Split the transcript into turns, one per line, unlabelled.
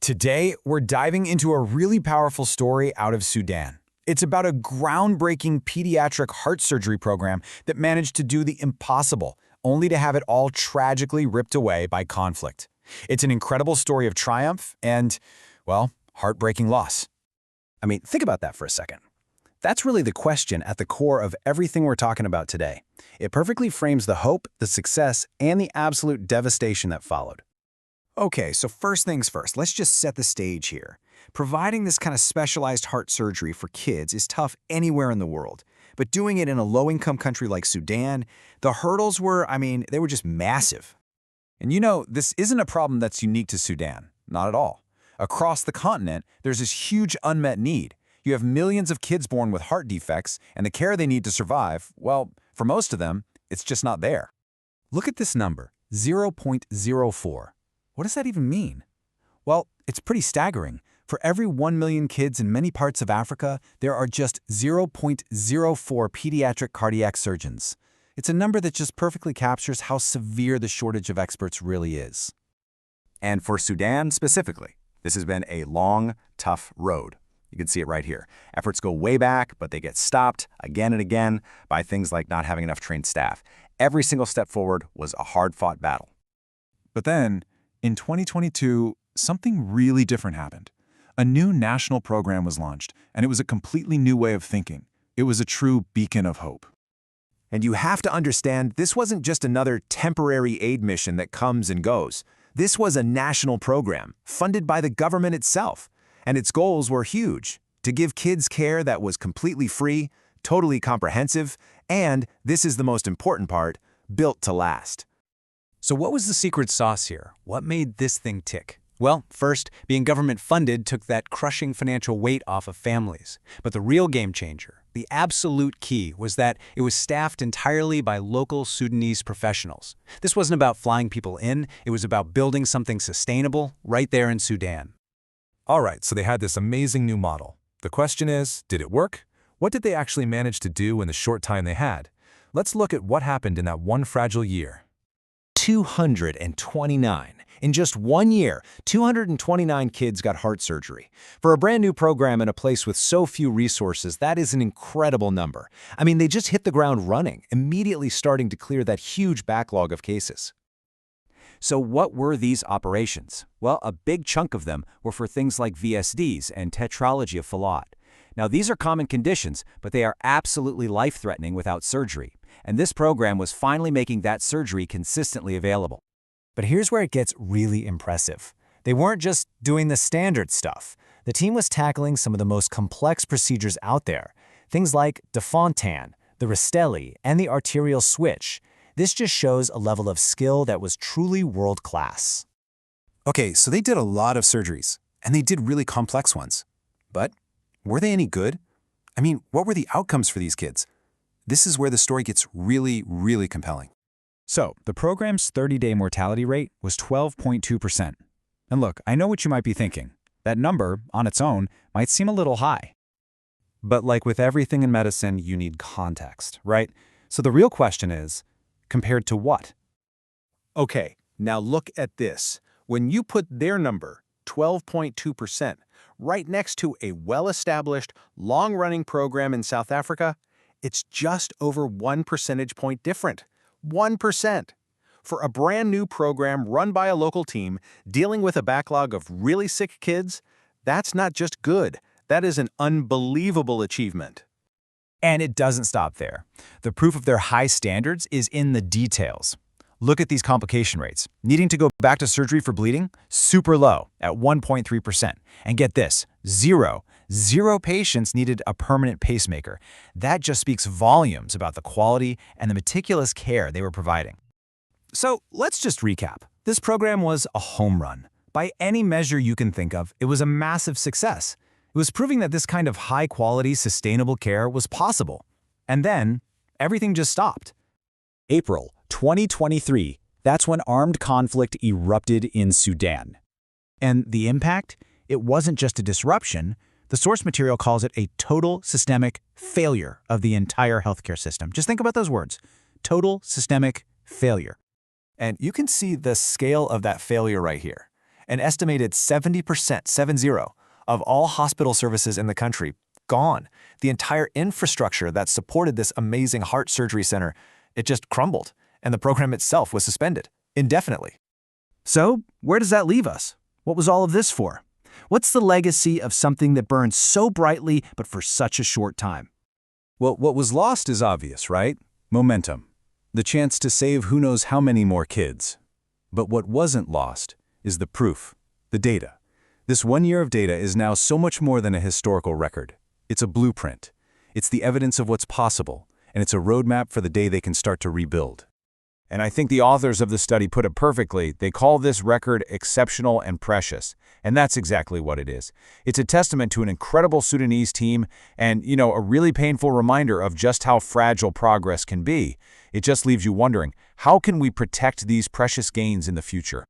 Today, we're diving into a really powerful story out of Sudan. It's about a groundbreaking pediatric heart surgery program that managed to do the impossible, only to have it all tragically ripped away by conflict. It's an incredible story of triumph and, well, heartbreaking loss.
I mean, think about that for a second. That's really the question at the core of everything we're talking about today. It perfectly frames the hope, the success, and the absolute devastation that followed.
Okay, so first things first, let's just set the stage here. Providing this kind of specialized heart surgery for kids is tough anywhere in the world. But doing it in a low-income country like Sudan, the hurdles were, they were just massive.
And you know, this isn't a problem that's unique to Sudan. Not at all. Across the continent, there's this huge unmet need. You have millions of kids born with heart defects, and the care they need to survive, well, for most of them, it's just not there. Look at this number, 0.04. What does that even mean? Well, it's pretty staggering. For every 1 million kids in many parts of Africa, there are just 0.04 pediatric cardiac surgeons. It's a number that just perfectly captures how severe the shortage of experts really is.
And for Sudan specifically, this has been a long, tough road. You can see it right here. Efforts go way back, but they get stopped again and again by things like not having enough trained staff. Every single step forward was a hard-fought battle.
But then, in 2022, something really different happened. A new national program was launched, and it was a completely new way of thinking. It was a true beacon of hope.
And you have to understand, this wasn't just another temporary aid mission that comes and goes. This was a national program, funded by the government itself. And its goals were huge: to give kids care that was completely free, totally comprehensive, and, this is the most important part, built to last.
So what was the secret sauce here? What made this thing tick? Well, first, being government-funded took that crushing financial weight off of families. But the real game changer, the absolute key, was that it was staffed entirely by local Sudanese professionals. This wasn't about flying people in, it was about building something sustainable right there in Sudan.
All right, so they had this amazing new model. The question is, did it work? What did they actually manage to do in the short time they had? Let's look at what happened in that one fragile year.
229. In just 1 year, 229 kids got heart surgery. For a brand new program in a place with so few resources, that is an incredible number. They just hit the ground running, immediately starting to clear that huge backlog of cases.
So what were these operations? Well, a big chunk of them were for things like VSDs and tetralogy of Fallot. Now, these are common conditions, but they are absolutely life-threatening without surgery. And this program was finally making that surgery consistently available.
But here's where it gets really impressive. They weren't just doing the standard stuff. The team was tackling some of the most complex procedures out there. Things like de Fontaine, the Rastelli, and the arterial switch. This just shows a level of skill that was truly world-class.
Okay, so they did a lot of surgeries, and they did really complex ones. But were they any good? What were the outcomes for these kids? This is where the story gets really, really compelling.
So, the program's 30-day mortality rate was 12.2%. And look, I know what you might be thinking. That number, on its own, might seem a little high. But like with everything in medicine, you need context, right? So the real question is, compared to what?
Okay, now look at this. When you put their number, 12.2%, right next to a well-established, long-running program in South Africa, it's just over 1 percentage point different. 1%. For a brand new program run by a local team dealing with a backlog of really sick kids, that's not just good. That is an unbelievable achievement.
And it doesn't stop there. The proof of their high standards is in the details. Look at these complication rates. Needing to go back to surgery for bleeding? Super low, at 1.3%. And get this, zero patients needed a permanent pacemaker. That just speaks volumes about the quality and the meticulous care they were providing. So let's just recap. This program was a home run. By any measure you can think of, it was a massive success. It was proving that this kind of high-quality, sustainable care was possible. And then, everything just stopped.
April 2023, that's when armed conflict erupted in Sudan.
And the impact? It wasn't just a disruption. The source material calls it a total systemic failure of the entire healthcare system. Just think about those words. Total systemic failure.
And you can see the scale of that failure right here. An estimated 70%, 70, of all hospital services in the country gone. The entire infrastructure that supported this amazing heart surgery center, it just crumbled, and the program itself was suspended indefinitely.
So, where does that leave us? What was all of this for? What's the legacy of something that burned so brightly but for such a short time?
Well, what was lost is obvious, right? Momentum. The chance to save who knows how many more kids. But what wasn't lost is the proof, the data. This 1 year of data is now so much more than a historical record. It's a blueprint. It's the evidence of what's possible, and it's a roadmap for the day they can start to rebuild.
And I think the authors of the study put it perfectly. They call this record exceptional and precious. And that's exactly what it is. It's a testament to an incredible Sudanese team and, a really painful reminder of just how fragile progress can be. It just leaves you wondering, how can we protect these precious gains in the future?